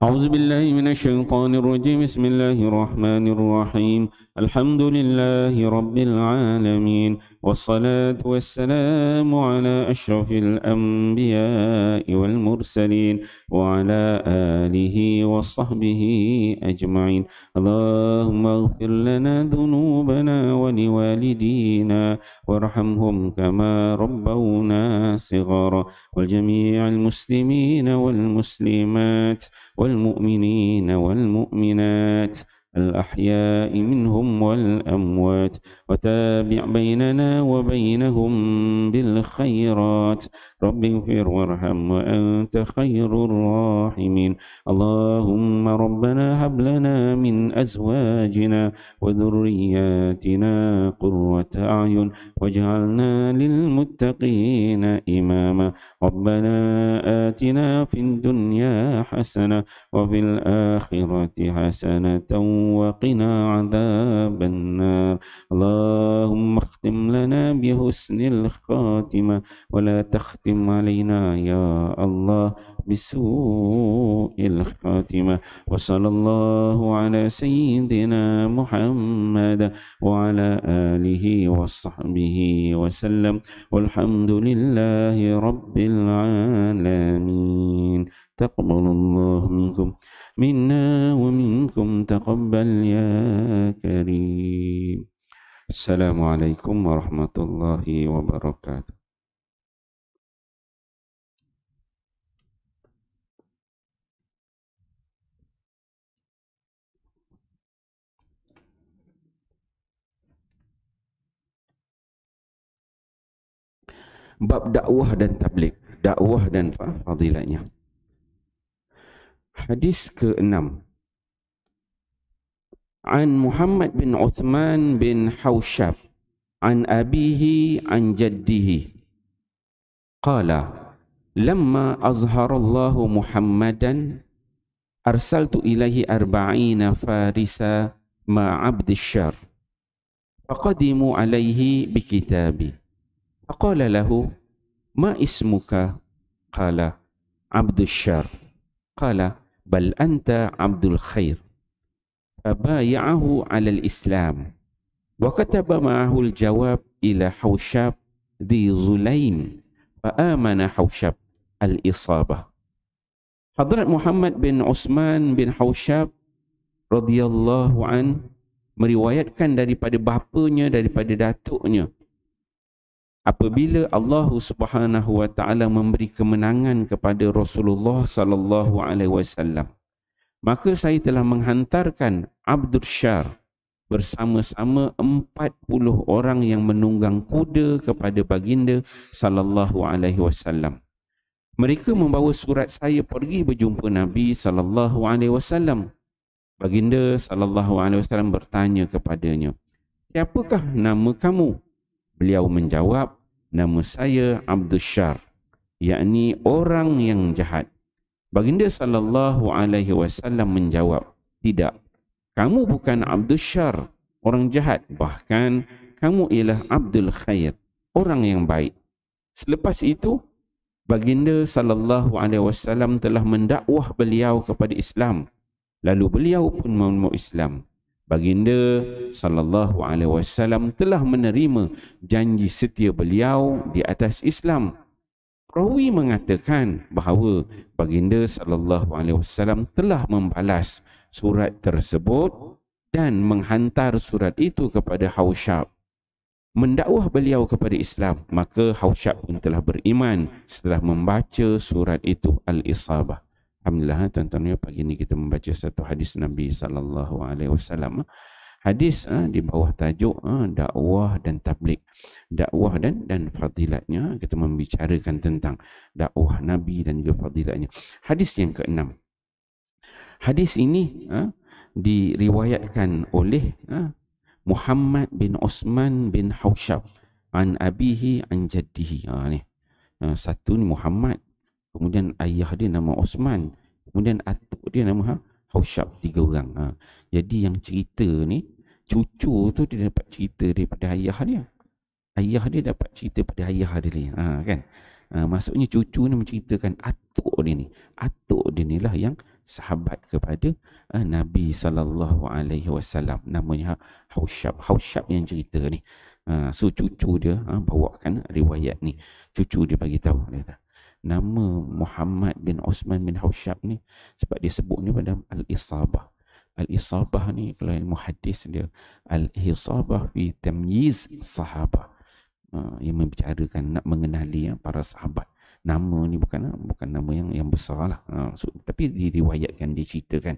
أعوذ بالله من الشيطان الرجيم. بسم الله الرحمن الرحيم. الحمد لله رب العالمين، والصلاة والسلام على أشرف الأنبياء والمرسلين وعلى آله وصحبه أجمعين. اللهم اغفر لنا ذنوبنا ولوالدينا وارحمهم كما ربونا صغارا، والجميع المسلمين والمسلمات والمؤمنين والمؤمنات الأحياء منهم والأموات، وتابع بيننا وبينهم بالخيرات. رب اغفر وارحم وأنت خير الراحمين. اللهم ربنا هب لنا من أزواجنا وذرياتنا قرة أعين واجعلنا للمتقين إماما. ربنا آتنا في الدنيا حسنة وفي الآخرة حسنة وقنا عذاب النار. اللهم اختم لنا بحسن الخاتمة ولا تختم علينا يا الله بسوء الخاتمة. وصلى الله على سيدنا محمد وعلى آله وصحبه وسلم، والحمد لله رب العالمين. تقبل الله منكم منا ومنكم تقبل يا كريم. السلام عليكم ورحمة الله وبركاته. Bab dakwah dan tabligh, dakwah dan fadilatnya. Hadis ke-6. An Muhammad bin Uthman bin Hawshab an abihi an jaddihi qala lamma azharallahu Muhammadan arsaltu ilaihi arba'ina farisa ma abdi syar faqadimu alaihi bikitabi faqala lahu ma ismuka qala abdu syar qala bal anta abdul khair fabaya'ahu ala al-islam wa kataba ma'ahu al-jawab ila Hawshab dhi Zulaim fa amana Hawshab al-isabah. Hadrat Muhammad bin Uthman bin Hawshab radhiyallahu an meriwayatkan daripada bapanya, daripada datuknya, apabila Allah Subhanahu wa taala memberi kemenangan kepada Rasulullah sallallahu alaihi wasallam, maka saya telah menghantarkan Abdul Syar bersama-sama 40 orang yang menunggang kuda kepada baginda sallallahu alaihi wasallam. Mereka membawa surat saya pergi berjumpa Nabi sallallahu alaihi wasallam. Baginda sallallahu alaihi wasallam bertanya kepadanya, "Siapakah nama kamu?" Beliau menjawab, "Nama saya Abdul Syar," yakni orang yang jahat. Baginda sallallahu alaihi wasallam menjawab, "Tidak, kamu bukan Abdul Syar, orang jahat, bahkan kamu ialah Abdul Khair, orang yang baik." Selepas itu, baginda sallallahu alaihi wasallam telah mendakwah beliau kepada Islam. Lalu beliau pun memeluk Islam. Baginda sallallahu alaihi wasallam telah menerima janji setia beliau di atas Islam. Rawi mengatakan bahawa baginda sallallahu alaihi wasallam telah membalas surat tersebut dan menghantar surat itu kepada Hawshab, mendakwah beliau kepada Islam. Maka Hawshab pun telah beriman setelah membaca surat itu, Al-Isabah. Alhamdulillah, tuan-tuan, pagi ini kita membaca satu hadis Nabi sallallahu alaihi wasallam. Hadis di bawah tajuk dakwah dan tabligh, dakwah dan fadilatnya. Kita membicarakan tentang dakwah Nabi dan juga fadilatnya. Hadis yang ke-6. Hadis ini diriwayatkan oleh Muhammad bin Uthman bin Hawshab an abihi an jaddihi. Satu ni Muhammad, kemudian ayah dia nama Uthman, kemudian atuk dia nama Hawshab, 3 orang. Jadi yang cerita ni, cucu tu dia dapat cerita daripada ayah dia. Ayah dia dapat cerita pada ayah dia. Kan? Maksudnya cucu ni menceritakan atuk dia ni. Atuk dia ni lah yang sahabat kepada Nabi sallallahu alaihi wasallam, namanya Hausyab. Hausyab yang cerita ni. So cucu dia bawakan riwayat ni. Cucu dia bagi tahu, dia kata, nama Muhammad bin Osman bin Hausyab ni sebab dia sebut ni pada Al-Isabah. Al-Isabah ni kalau ilmu hadis dia Al-Isabah fi tamyiz sahabah. Yang membicarakan nak mengenali para sahabat. Nama ni bukan nama yang besar lah. Tapi diriwayatkan, diceritakan.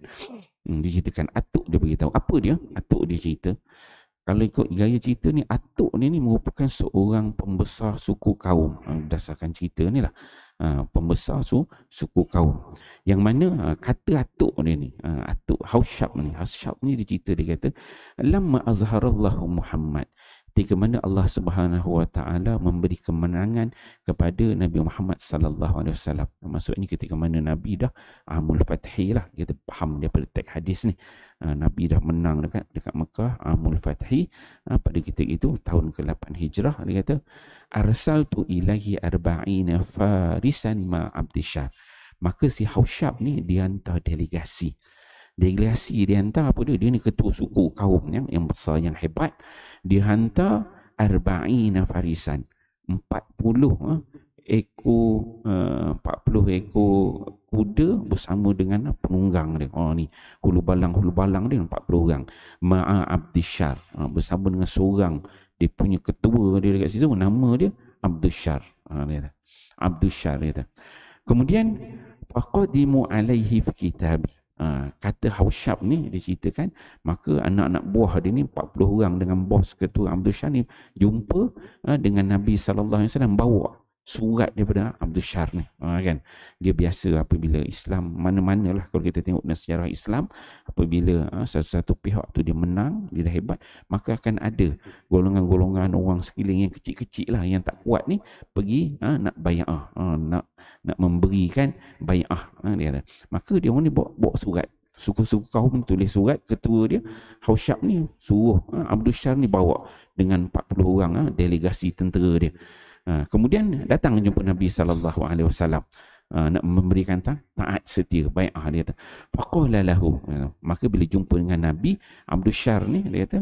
Diceritakan atuk dia beritahu. Apa dia? Atuk dia cerita. Kalau ikut gaya cerita ni, atuk ni merupakan seorang pembesar suku kaum. Berdasarkan cerita ni lah. Pembesar suku kaum. Yang mana kata atuk dia ni, atuk Hausyab ni dia cerita, dia kata, lamma azharallahu Muhammad, ketika mana Allah Subhanahu wa taala memberi kemenangan kepada Nabi Muhammad sallallahu alaihi wasallam. Maksudnya ketika mana Nabi dah Amul Fathi lah, kita faham daripada teks hadis ni. Nabi dah menang dekat Mekah, Amul Fathi, pada ketika itu tahun ke-8 Hijrah. Dia kata, arsaltu ilahi arba'ina farisan ma Abdishar. Maka si Hausyab ni dihantar delegasi. Delegasi dia hantar apa dia? Dia ni ketua suku kaum yang besar, yang hebat. Dia hantar arba'ina farisan, 40 ekor kuda bersama dengan penunggang dia. Ni hulu balang dia 40 orang. Ma'a Abdishar, bersama dengan seorang dia punya ketua dia dekat situ, nama dia Abdishar. Abdishar dia. Kemudian faqadimu alaihi fi kitab. Kata Hausyab ni diceritakan, maka anak-anak buah dia ni 40 orang dengan bos ketua Abdishar ni jumpa dengan Nabi sallallahu alaihi wasallam, bawa surat daripada Abdishar ni. Kan dia biasa apabila Islam mana-manalah, kalau kita tengok dalam sejarah Islam, apabila satu pihak tu dia menang, dia dah hebat, maka akan ada golongan-golongan orang sekeliling yang kecil-kecil lah, yang tak kuat ni pergi nak bai'ah, nak memberikan bai'ah. Maka dia orang ni bawa surat. Suku-suku kaum tulis surat, ketua dia Hausyab ni suruh Abdishar ni bawa dengan 40 orang delegasi tentera dia. Kemudian datang jumpa Nabi sallallahu alaihi wasallam, nak memberikan taat setia, bai'ah. Dia kata, faqala lahu, maka bila jumpa dengan Nabi, Abdishar ni dia kata,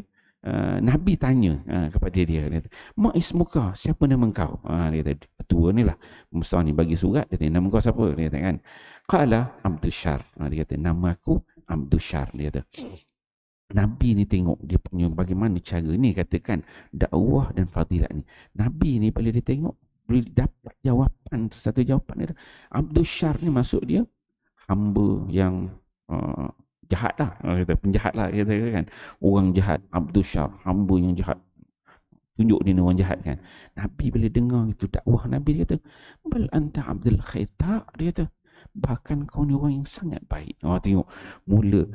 Nabi tanya kepada dia kata, ma ismuka, siapa nama engkau? Dia kata, ketua ni lah besar ni bagi surat, dia tanya, nama kau siapa? Dia kata kan, qala Abdishar. Dia kata, nama aku Abdishar. Dia kata, Nabi ni tengok dia punya bagaimana cara ni, katakan dakwah dan fadilat ni. Nabi ni bila dia tengok, boleh dapat jawapan, satu jawapan dia. Abdishar ni maksud dia hamba yang jahat lah, kata penjahat lah, kata kan, orang jahat. Abdishar, hamba yang jahat, tunjuk dia orang jahat kan. Nabi bila dengar itu dakwah Nabi, dia kata, bal anta Abdul Khair. Tak, dia kata, bahkan kau ni orang yang sangat baik. Tengok mula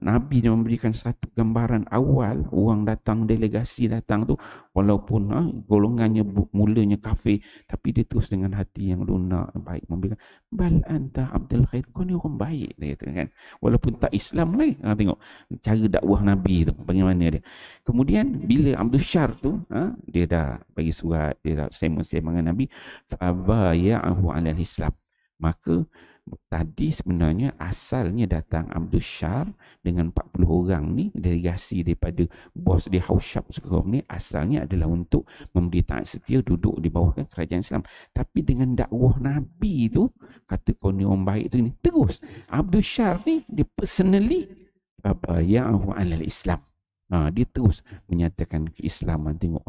Nabi dia memberikan satu gambaran awal. Orang datang, delegasi datang tu, walaupun golongannya mulanya kafir, tapi dia terus dengan hati yang lunak, baik, memberikan, bal anta Abdul Khair, kau ni orang baik, dia kata kan, walaupun tak Islam lagi. Tengok cara dakwah Nabi tu bagaimana dia. Kemudian bila Abdishar tu dia dah bagi surat, dia dah sembang-sembang dengan Nabi, fabaya'ahu 'alal Islam. Maka tadi sebenarnya asalnya datang Abdishar dengan 40 orang ni, delegasi daripada bos dia Hausyab sekarang ni, asalnya adalah untuk memberi taat setia, duduk di bawah kerajaan Islam. Tapi dengan dakwah Nabi tu, kata kau ni orang baik tu ni, terus Abdishar ni dia personally babaya'ahu 'alal Islam. Dia terus menyatakan keislaman. Tengok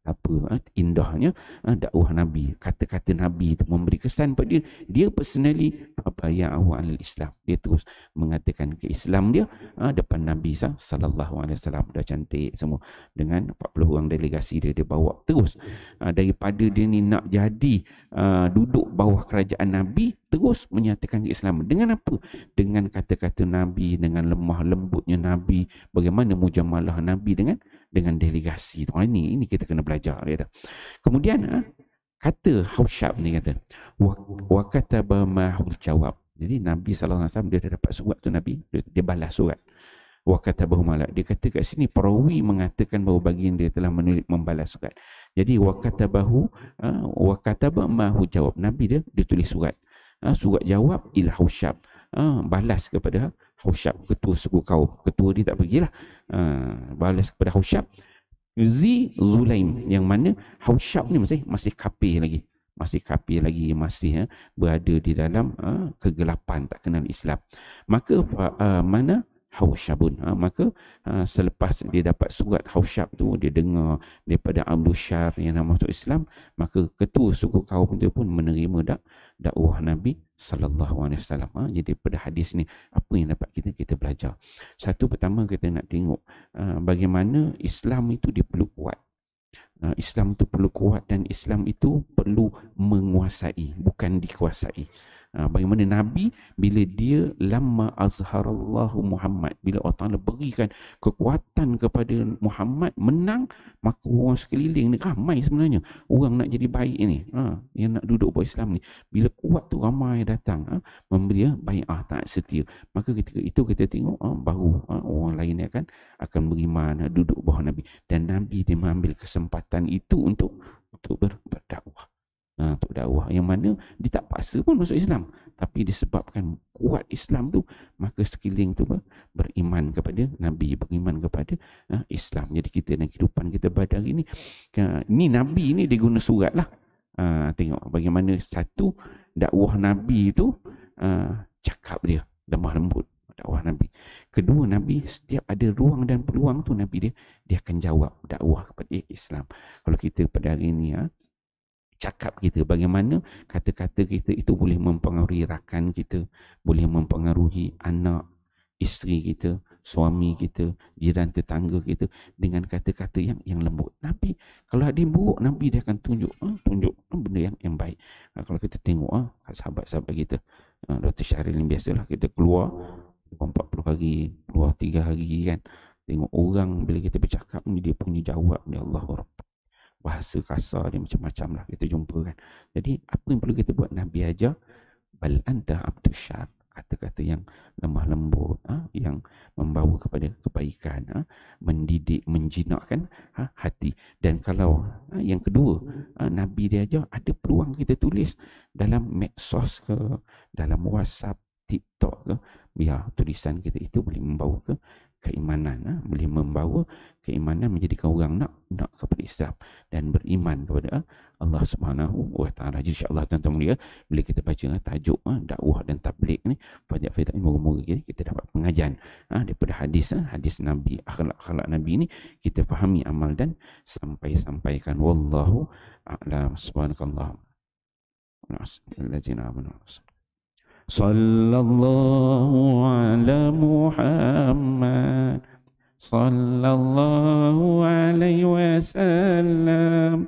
apa indahnya dakwah Nabi, kata-kata Nabi itu memberi kesan pada dia. Dia personally babaya'ahu 'alal Islam, dia terus mengatakan ke Islam dia depan Nabi sallallahu alaihi wasallam. Dah cantik semua dengan 40 orang delegasi dia bawa terus. Daripada dia ni nak jadi duduk bawah kerajaan Nabi, terus menyatakan Islam. Dengan apa? Dengan kata-kata Nabi, dengan lemah lembutnya Nabi, bagaimana mujamalah Nabi dengan delegasi tu. Ini kita kena belajar, dia kata. Kemudian kata Hausyab ni, kata wa kataba mahul jawab. Jadi Nabi sallallahu alaihi wasallam dia dah dapat surat tu, Nabi dia balas surat. Wa katabahu malak. Dia kata kat sini perawi mengatakan bahawa baginda dia telah membalas surat. Jadi wa kataba mahu jawab. Nabi dia tulis surat. Surat jawab ila Hausyab. balas kepada Hausyab, ketua suku kaum. Ketua dia tak pergilah. Balas kepada Hausyab Zi Zulaim, yang mana Hausyab ni masih kafir lagi. Masih berada di dalam kegelapan, tak kenal Islam. Maka mana Hausyabun, maka selepas dia dapat surat Hausyab tu, dia dengar daripada Abdul Syar yang nak masuk Islam, maka ketua suku kaum itu pun menerima dakwah Nabi sallallahu alaihi wasallam. Jadi pada hadis ni apa yang dapat kita belajar? Satu, pertama kita nak tengok bagaimana Islam itu dia perlu kuat. Islam itu perlu kuat, dan Islam itu perlu menguasai, bukan dikuasai. Bagaimana Nabi bila dia lamma azharallahu Muhammad, bila Allah Ta'ala berikan kekuatan kepada Muhammad, menang, maka orang sekeliling ni ramai sebenarnya. Orang nak jadi baik ni, yang nak duduk buat Islam ni, bila kuat tu ramai datang memberi bai'ah taat setia. Maka ketika itu kita tengok baru orang lain akan beriman, duduk bawah Nabi. Dan Nabi dia mengambil kesempatan itu untuk berdakwah. Untuk dakwah, yang mana dia tak paksa pun masuk Islam, tapi disebabkan kuat Islam tu, maka sekeliling tu beriman kepada Nabi, beriman kepada Islam. Jadi kita dalam kehidupan kita pada hari ni, ni Nabi ni dia guna surat lah. Tengok bagaimana satu dakwah Nabi tu, cakap dia lemah lembut, dakwah Nabi. Kedua, Nabi setiap ada ruang dan peluang tu, Nabi dia akan jawab dakwah kepada Islam. Kalau kita pada hari ni cakap kita, bagaimana kata-kata kita itu boleh mempengaruhi rakan kita, boleh mempengaruhi anak, isteri kita, suami kita, jiran tetangga kita, dengan kata-kata yang lembut. Nabi, kalau ada yang buruk, Nabi dia akan tunjuk benda yang baik. Kalau kita tengok sahabat-sahabat kita, Dr. Syahril ni biasalah kita keluar 40 hari, keluar 3 hari kan, tengok orang bila kita bercakap ni, dia punya jawab dia Allahu Akbar, bahasa kasar dia macam-macam lah kita jumpa kan. Jadi apa yang perlu kita buat? Nabi ajar bal anta abdus syar, kata-kata yang lemah lembut, yang membawa kepada kebaikan, mendidik, menjinakkan hati. Dan kalau yang kedua, Nabi dia ajar ada peluang kita tulis dalam medsos ke, dalam WhatsApp, TikTok ke, biar tulisan kita itu boleh membawa ke keimanan, boleh membawa keimanan, menjadikan orang nak kepada Islam dan beriman kepada Allah Subhanahu wa Ta'ala. Jadi insya-Allah tuan-tuan mulia, bila kita baca tajuk dakwah dan tabligh ni, pada faedah ini, moga-moga kita dapat pengajaran daripada hadis Nabi, akhlak Nabi ni kita fahami, amal dan sampaikan. Wallahu a'lam. Subhanakallah. Allazina amanu. Sallallahu ala Muhammad, sallallahu alaihi wasallam,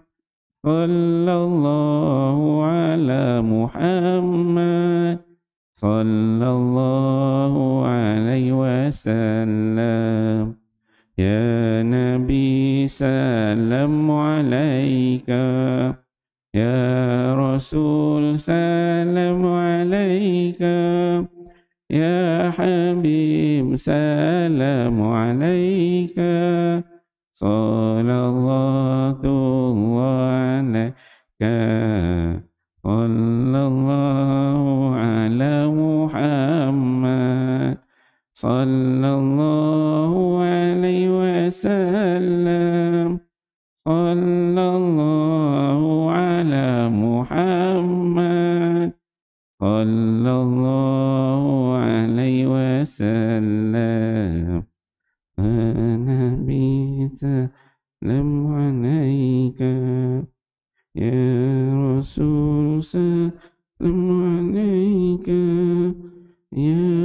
sallallahu ala Muhammad, sallallahu alaihi wasallam. Ya Nabi salam alaika, ya Rasul salam alaika, ya Habib salam alaika, sallallahu alaika, sallallahu ala Muhammad, sallallahu alaihi wasallam, sallallahu ala Muhammad, sallallahu alaihi wasallam. Nabi salam alaika, ya Rasul salam alaika, ya